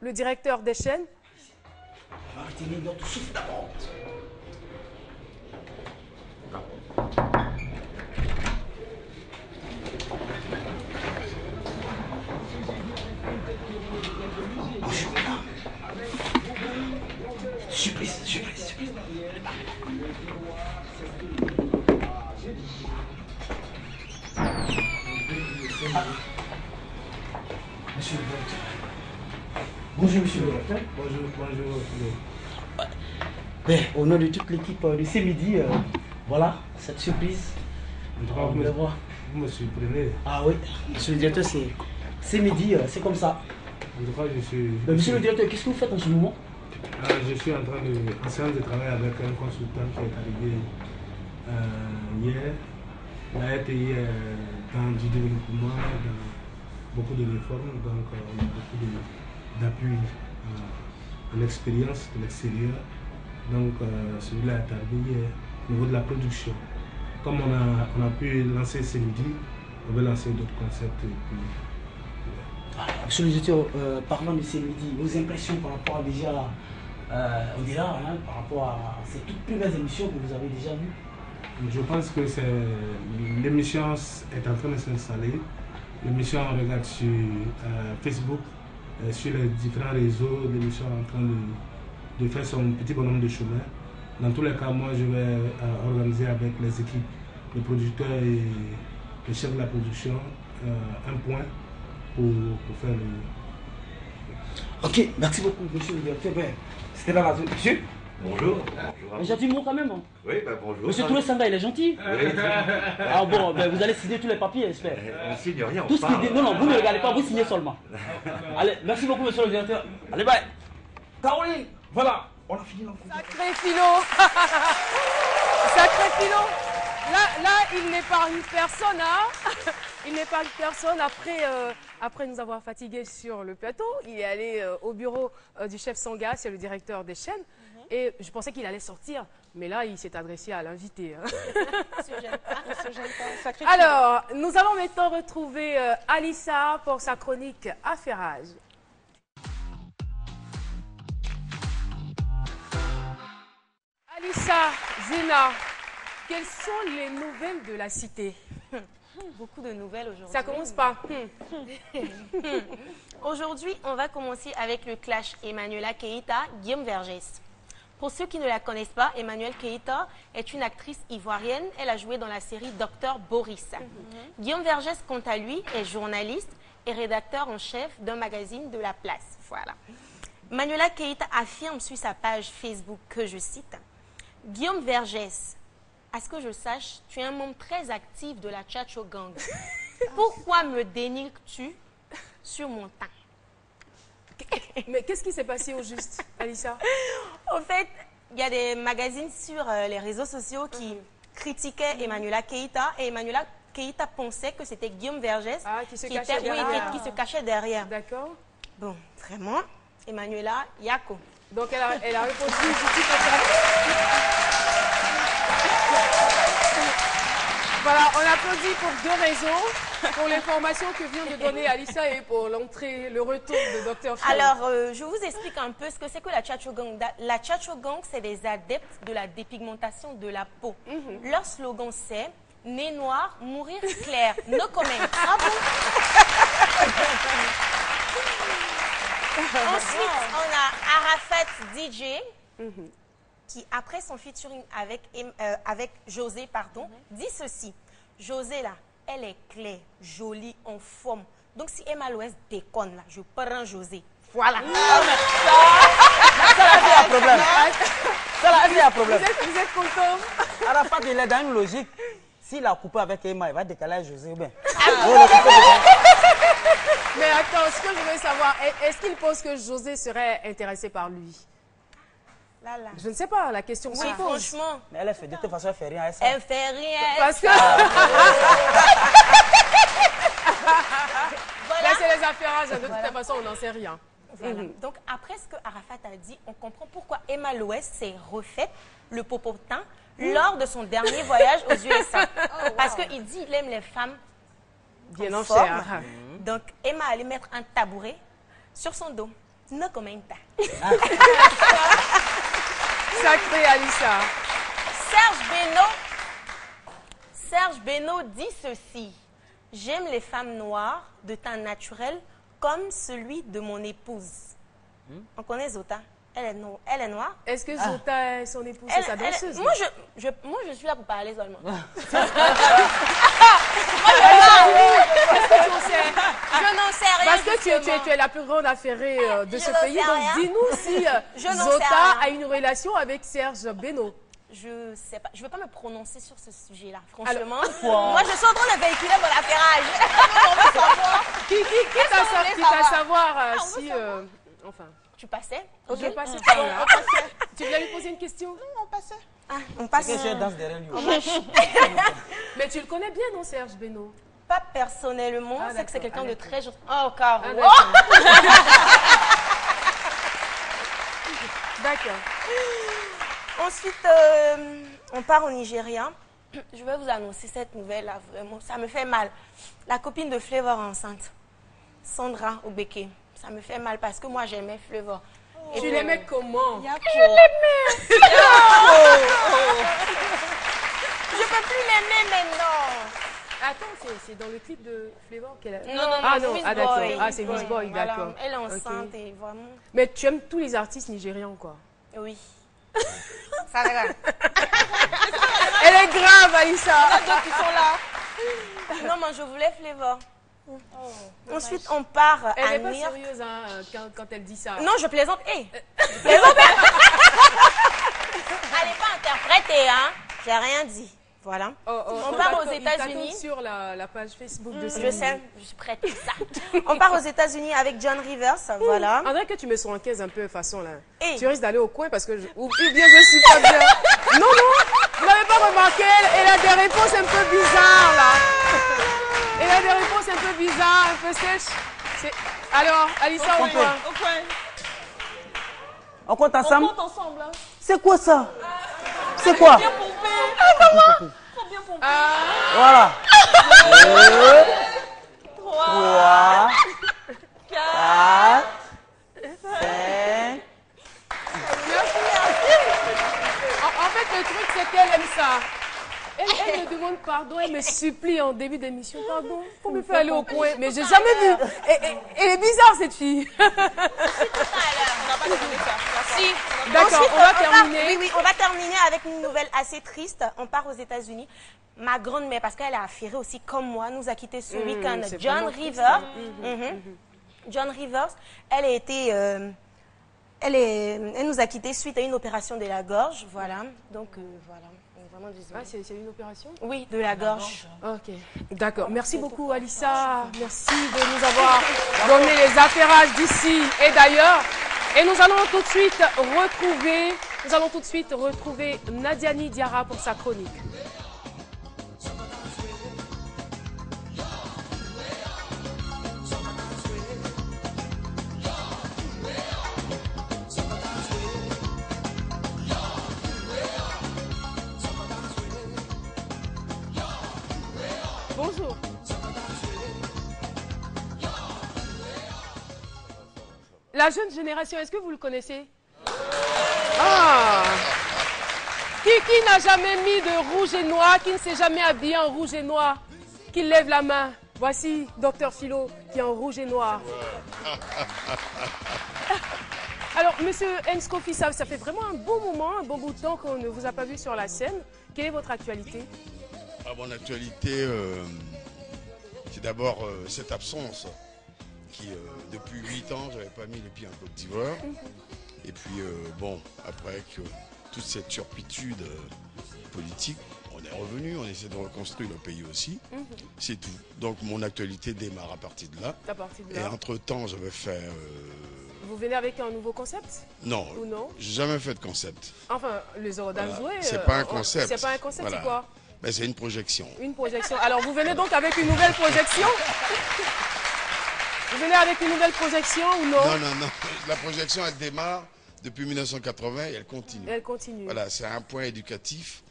le directeur des chaînes. Retenez notre souffle d'abord. Surprise, surprise, surprise. Monsieur le directeur. Bonjour, monsieur le directeur. Bonjour, bonjour. Ben, au nom de toute l'équipe de ce midi, voilà, cette surprise. Vous me surprenez. Ah oui, monsieur le directeur, c'est midi, c'est comme ça. En tout cas, je suis... Monsieur le directeur, qu'est-ce que vous faites en ce moment? Je suis en séance de travail avec un consultant qui est arrivé hier. Il a été dans du développement, dans beaucoup de réformes, donc on a beaucoup d'appui à l'expérience de l'extérieur. Donc celui-là est arrivé hier au niveau de la production. Comme on a pu lancer ce midi, on va lancer d'autres concepts. Monsieur le directeur, parlons de ce midi, vos impressions par rapport à déjà au-delà, par rapport à ces toutes premières émissions que vous avez déjà vues? Je pense que l'émission est en train de s'installer. L'émission, on regarde sur Facebook, sur les différents réseaux. L'émission est en train de faire son petit bonhomme de chemin. Dans tous les cas, moi, je vais organiser avec les équipes, les producteurs et les chefs de la production un point pour faire le... Ok, merci beaucoup, monsieur le directeur. C'était dans la zone. Monsieur? Bonjour. Un gentil mot quand même. Hein. Oui, ben bonjour. Monsieur Touré Sanga, il est gentil. Oui. Ah bon, vous allez signer tous les papiers, j'espère. On signe rien, Tout on ce qui parle. dit, non, vous ne regardez pas, vous signez seulement. Allez, merci beaucoup, monsieur le directeur. Allez, bye. Caroline, voilà, on a fini l'entrevue. Sacré Philo. Sacré Philo. Là, il n'épargne personne, hein. Il n'épargne personne. Après nous avoir fatigués sur le plateau, il est allé au bureau du chef Sanga, c'est le directeur des chaînes. Et je pensais qu'il allait sortir, mais là, il s'est adressé à l'invité. Hein. Alors, nous allons maintenant retrouver Alissa pour sa chronique Affairage. Alissa, Zena, quelles sont les nouvelles de la cité? Beaucoup de nouvelles aujourd'hui. Ça commence par... Aujourd'hui, on va commencer avec le clash Emmanuela Keita, Guillaume Vergès. Pour ceux qui ne la connaissent pas, Emmanuelle Keita est une actrice ivoirienne. Elle a joué dans la série Docteur Boris. Guillaume Vergès, quant à lui, est journaliste et rédacteur en chef d'un magazine de La Place. Voilà. Emmanuela Keita affirme sur sa page Facebook que, je cite, « Guillaume Vergès, à ce que je sache, tu es un membre très actif de la Tchatcho Gang. Pourquoi me dénigres-tu sur mon temps ?» Mais qu'est-ce qui s'est passé au juste, Alissa? En fait, il y a des magazines sur les réseaux sociaux qui critiquaient Emmanuela Keita et Emmanuela Keita pensait que c'était Guillaume Vergès qui se cachait derrière. D'accord. Bon, vraiment, Emmanuela Yako. Donc elle a répondu Voilà, on applaudit pour deux raisons. Pour l'information que vient de donner Alissa et pour l'entrée, le retour de Dr. Phil. Alors, je vous explique un peu ce que c'est que la Tchatcho Gang. La Tchatcho Gang, c'est des adeptes de la dépigmentation de la peau. Leur slogan, c'est « Nez noir, mourir clair, no comment ». Ah bon? Ensuite, on a Arafat DJ, qui, après son featuring avec José, dit ceci. José, là, elle est claire, jolie, en forme. Donc, si Emma Loès déconne, là, je prends José. Voilà. Ça là, c'est un problème. Ça là, c'est un problème. Vous êtes content? Arafat, il est dans une logique. S'il a coupé avec Emma, il va décaler José. Ben. Mais attends, ce que je veux savoir, est-ce qu'il pense que José serait intéressé par lui? Là. Je ne sais pas, la question se Oui, pose. franchement. Mais elle fait de toute façon, elle fait rien à ça. Elle fait rien. Parce que... Voilà. Là, c'est les affairages. De toute façon, on n'en sait rien. Voilà. Donc, après ce que Arafat a dit, on comprend pourquoi Emma Loès s'est refaite le popotin lors de son dernier voyage aux USA. Parce qu'il dit qu'il aime les femmes bien en forme. chair. Donc, Emma allait mettre un tabouret sur son dos. No comenta. Sacré Alissa. Serge Beno dit ceci. J'aime les femmes noires de teint naturel comme celui de mon épouse. On connaît Zota. Elle est noire. Est-ce que Zota est son épouse, c'est sa danseuse? Moi, je suis là pour parler seulement. Qu'est-ce que tu en sais? Je n'en sais rien. Parce que tu es la plus grande affairée de ce pays. Donc dis-nous si Zota a une relation avec Serge Beno. Je sais pas. Je ne veux pas me prononcer sur ce sujet-là. Franchement, moi, je suis en train de véhiculer mon affairage. Quitte à savoir si... Enfin... Tu passais? Je passais par là. Tu viens lui poser une question? Non, on passait. Ah, on passe. Je danse derrière lui. Mais tu le connais bien, non, Serge Beno? Pas personnellement, c'est que c'est quelqu'un de très gentil. Oh, Caro. D'accord. Ensuite, on part au Nigeria. Je vais vous annoncer cette nouvelle-là, vraiment. Ça me fait mal. La copine de Flavor enceinte, Sandra Obeke. Ça me fait mal parce que moi, j'aimais Flavor. Et tu l'aimais comment? Je l'aimais. Je peux plus l'aimer maintenant. Attends, c'est dans le clip de Flavor qu'elle a... Non, ah d'accord. Ah, c'est Miss Boy, voilà. d'accord. Elle est enceinte et vraiment... Mais tu aimes tous les artistes nigérians, quoi? Oui. Ça regarde. Elle est grave, Aïssa. D'autres qui sont là. Non, mais je voulais Flavor. Ensuite, on part à Elle n'est New pas York. sérieuse quand elle dit ça. Non, je plaisante. Hey, je plaisante. Elle n'est pas interprétée, hein. J'ai rien dit. Voilà. On part aux États-Unis. Sur la page Facebook de Je sais, je suis prête pour ça. On part aux États-Unis avec John Rivers, voilà. André, que tu me encaisses un peu façon là. Hey. Tu risques d'aller au coin parce que ou bien je suis pas bien. Non, vous n'avez pas remarqué, elle a des réponses un peu bizarres là. Elle a des réponses un peu bizarres, un peu sèches. Alors, Alissa, au coin. Au coin. On compte ensemble? On compte ensemble. Hein. C'est quoi ça? C'est quoi? Bien pompé. Comment? Faut bien pomper. Voilà. 3, 4, 5. En fait, le truc, c'est qu'elle aime ça. Elle me demande pardon, elle me supplie en début d'émission. Pardon, faut me faire aller au coin. Mais j'ai jamais vu. Elle est bizarre, cette fille. On n'a pas demandé ça. Si. D'accord, Ensuite, on va terminer. Oui, on va terminer avec une nouvelle assez triste. On part aux États-Unis. Ma grande-mère, parce qu'elle a affairé aussi comme moi, nous a quitté ce week-end. c'est John vraiment triste, Rivers. John Rivers, elle a été... elle nous a quittés suite à une opération de la gorge. Voilà. Donc, voilà. On est vraiment désolé. Ah, c'est une opération? Oui, de la gorge. Ok, d'accord. Merci beaucoup, Alissa. Merci de nous avoir donné les affairages d'ici et d'ailleurs. Et nous allons tout de suite retrouver Nadiani Diarra pour sa chronique. Bonjour. La jeune génération, est-ce que vous le connaissez? Ah! Qui n'a jamais mis de rouge et noir, qui ne s'est jamais habillé en rouge et noir, qui lève la main? Voici Dr Philo qui est en rouge et noir. Alors, monsieur Enskofi, ça fait vraiment un bon moment, un bon bout de temps qu'on ne vous a pas vu sur la scène. Quelle est votre actualité? Mon actualité, c'est d'abord cette absence qui, depuis 8 ans, j'avais pas mis les pieds en Côte d'Ivoire. Et puis, bon, après que toute cette turpitude politique, on est revenu, on essaie de reconstruire le pays aussi. C'est tout. Donc, mon actualité démarre à partir de là. Et entre-temps, je vais faire... Vous venez avec un nouveau concept? Non, ou non? J'ai jamais fait de concept. Enfin, les heures d'Azoué... Voilà. C'est pas un concept. C'est pas un concept, voilà. C'est quoi? Ben, c'est une projection. Une projection. Alors, vous venez donc avec une nouvelle projection? Vous venez avec une nouvelle projection ou non? Non. La projection, elle démarre depuis 1980 et elle continue. Elle continue. Voilà, c'est un point éducatif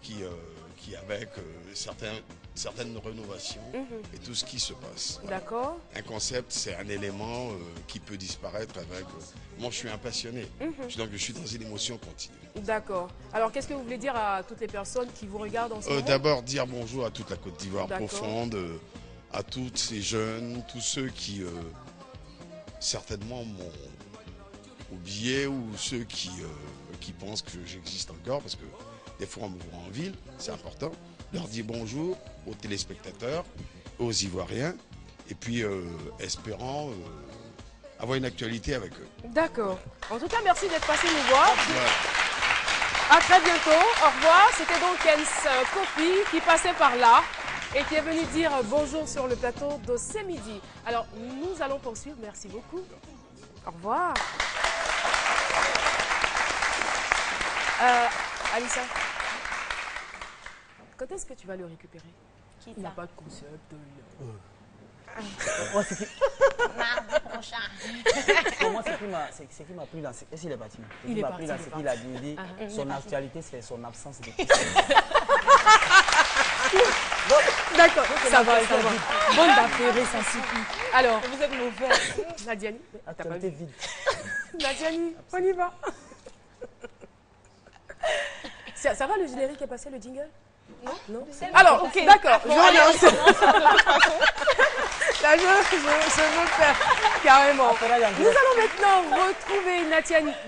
qui avec certains certaine rénovation et tout ce qui se passe. Voilà. D'accord. Un concept, c'est un élément qui peut disparaître avec... moi, je suis un passionné, donc je suis dans une émotion continue. D'accord. Alors, qu'est-ce que vous voulez dire à toutes les personnes qui vous regardent en ce moment? D'abord, dire bonjour à toute la Côte d'Ivoire D'accord. profonde, à tous ces jeunes, tous ceux qui certainement m'ont oublié ou ceux qui pensent que j'existe encore, parce que des fois on me voit en ville, c'est important. Leur dire bonjour aux téléspectateurs, aux Ivoiriens, et puis espérant avoir une actualité avec eux. D'accord. En tout cas, merci d'être passé nous voir. Ouais. À très bientôt. Au revoir. C'était donc Kens Kofi qui passait par là et qui est venu dire bonjour sur le plateau de ce midi. Alors, nous allons poursuivre. Merci beaucoup. Au revoir. Alissa, quand est-ce que tu vas le récupérer? Qui Il n'a ça? pas de concept. Moi, c'est qui... Mardi prochain. Pour moi, ce qui m'a plu dans ce... Est-ce qu'il est parti? Ce Il qui est m'a parti, plu dans il est ce qu'il a dit, son actualité, c'est son absence de D'accord, ça va. Bonne d'affaires, ça suffit. Alors, Vous êtes mauvais. Nadiani, t'as pas actualité vu? vide. Nadiani, on y va. Ça va, le générique est passé, le jingle? Non. Alors, ok, d'accord. Je relance. Là, je veux faire carrément. Nous allons maintenant retrouver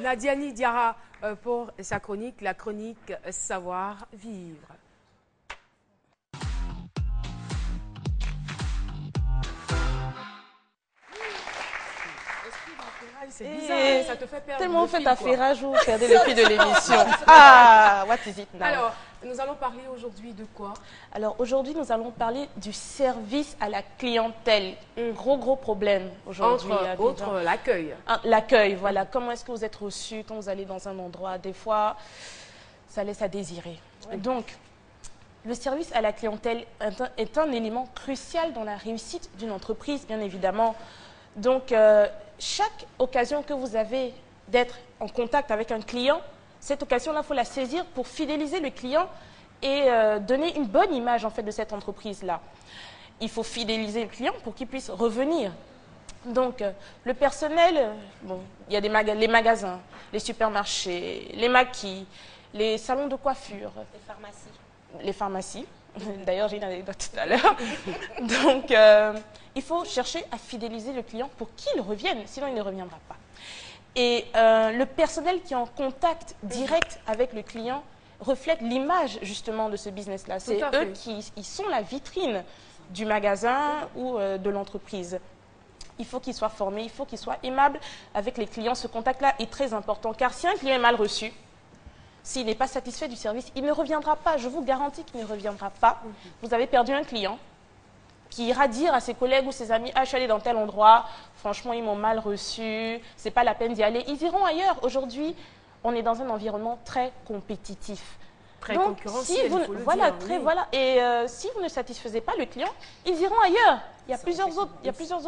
Nadiani Diarra pour sa chronique, la chronique Savoir Vivre. C'est bizarre, ça te fait perdre Tellement le fait fil, quoi. affairage ou perdez le fil de l'émission. Ah, what is it now? Alors, nous allons parler aujourd'hui de quoi? Alors aujourd'hui, nous allons parler du service à la clientèle. Gros problème aujourd'hui. Entre autres, l'accueil. L'accueil, voilà. Comment est-ce que vous êtes reçu quand vous allez dans un endroit? Des fois, ça laisse à désirer. Donc, le service à la clientèle est un élément crucial dans la réussite d'une entreprise, bien évidemment. Donc, chaque occasion que vous avez d'être en contact avec un client, cette occasion-là, il faut la saisir pour fidéliser le client et donner une bonne image en fait, de cette entreprise-là. Il faut fidéliser le client pour qu'il puisse revenir. Donc, le personnel, bon, il y a les magasins, les supermarchés, les maquis, les salons de coiffure. Les pharmacies. Les pharmacies. D'ailleurs, j'ai une anecdote tout à l'heure. Donc, il faut chercher à fidéliser le client pour qu'il revienne, sinon il ne reviendra pas. Et le personnel qui est en contact direct avec le client reflète l'image justement de ce business-là. C'est eux qui sont la vitrine du magasin ou de l'entreprise. Il faut qu'ils soient formés, il faut qu'ils soient aimables avec les clients. Ce contact-là est très important car si un client est mal reçu, s'il n'est pas satisfait du service, il ne reviendra pas. Je vous garantis qu'il ne reviendra pas. Vous avez perdu un client qui ira dire à ses collègues ou ses amis « Ah, je suis allé dans tel endroit, franchement, ils m'ont mal reçu, c'est pas la peine d'y aller. » Ils iront ailleurs. Aujourd'hui, on est dans un environnement très compétitif. Très Donc, concurrentiel, si vous, il faut le voilà, dire, très, oui. voilà. Et si vous ne satisfaisez pas le client, ils iront ailleurs. Il y a plusieurs autres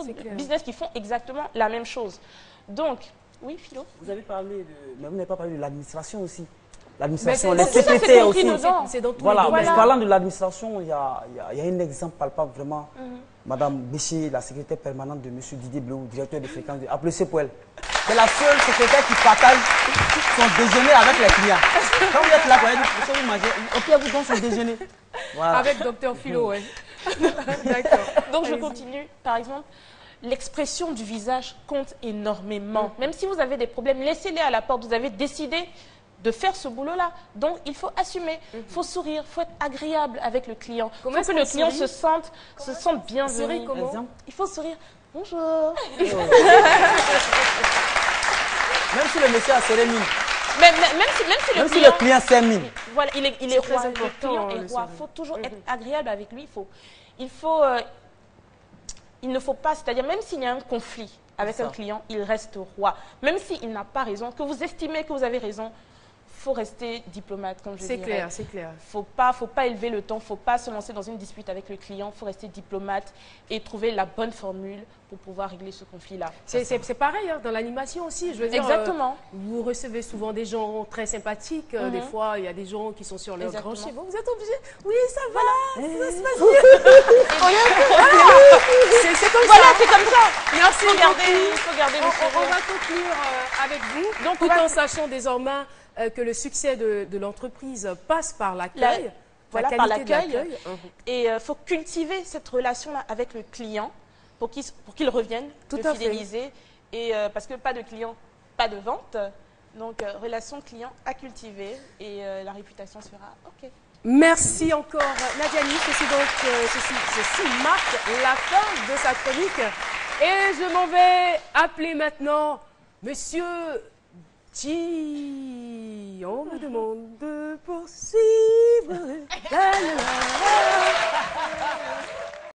C'est clair. business qui font exactement la même chose. Donc, oui, Philo? Vous avez parlé de... Mais vous n'avez pas parlé de l'administration aussi. L'administration, Mais les c'est- secrétaires c'est compris aussi. dedans. C'est dans tous Voilà, les mais domaines. parlant de l'administration, il y a un exemple palpable vraiment. Madame Béchier, la secrétaire permanente de M. Didier Bleu, directeur de fréquence, applaudissez pour elle. C'est la seule secrétaire qui partage son déjeuner avec les clients. Quand vous êtes là, vous mangez, ok, vous donne son déjeuner. Voilà. Avec Dr Philo, oui. D'accord. Donc, je continue. Par exemple, l'expression du visage compte énormément. Même si vous avez des problèmes, laissez-les à la porte. Vous avez décidé de faire ce boulot-là. Donc, il faut assumer. Il faut sourire. Il faut être agréable avec le client. Il Comment faut est-ce que le qu'on client sourit se sente bienvenu. Souris comment? Exemple. Il faut sourire. Bonjour. Même si le monsieur a serré mine, Même si le client s'est mine. Voilà, il est C'est très roi. Le important, client le est roi. sourire. Il faut toujours être agréable avec lui. Il ne faut pas, c'est-à-dire même s'il y a un conflit avec un client, il reste roi. Même s'il n'a pas raison, que vous estimez que vous avez raison, faut rester diplomate, comme je dirais. C'est clair, c'est clair. Faut pas élever le ton, faut pas se lancer dans une dispute avec le client, faut rester diplomate et trouver la bonne formule pour pouvoir régler ce conflit-là. C'est pareil hein, dans l'animation aussi. Je veux dire, Exactement. Vous recevez souvent des gens très sympathiques. Des fois, il y a des gens qui sont sur leur grand Exactement. cheval. Vous êtes obligés. Oui, ça va. Ça se passe bien. C'est comme Voilà, ça. c'est comme ça. Merci Il beaucoup. faut garder le On sourire. va conclure avec vous. Donc, Tout en sachant désormais que le succès de l'entreprise passe par l'accueil. Voilà, la par qualité de l'accueil. Et il faut cultiver cette relation-là avec le client pour qu'il revienne, Tout le à fait. fidéliser. Et parce que pas de client, pas de vente. Donc, relation client à cultiver et la réputation sera OK. Merci encore Nadiani. Ceci marque la fin de sa chronique. Et je m'en vais appeler maintenant Monsieur G. On me demande de poursuivre. La, la, la, la.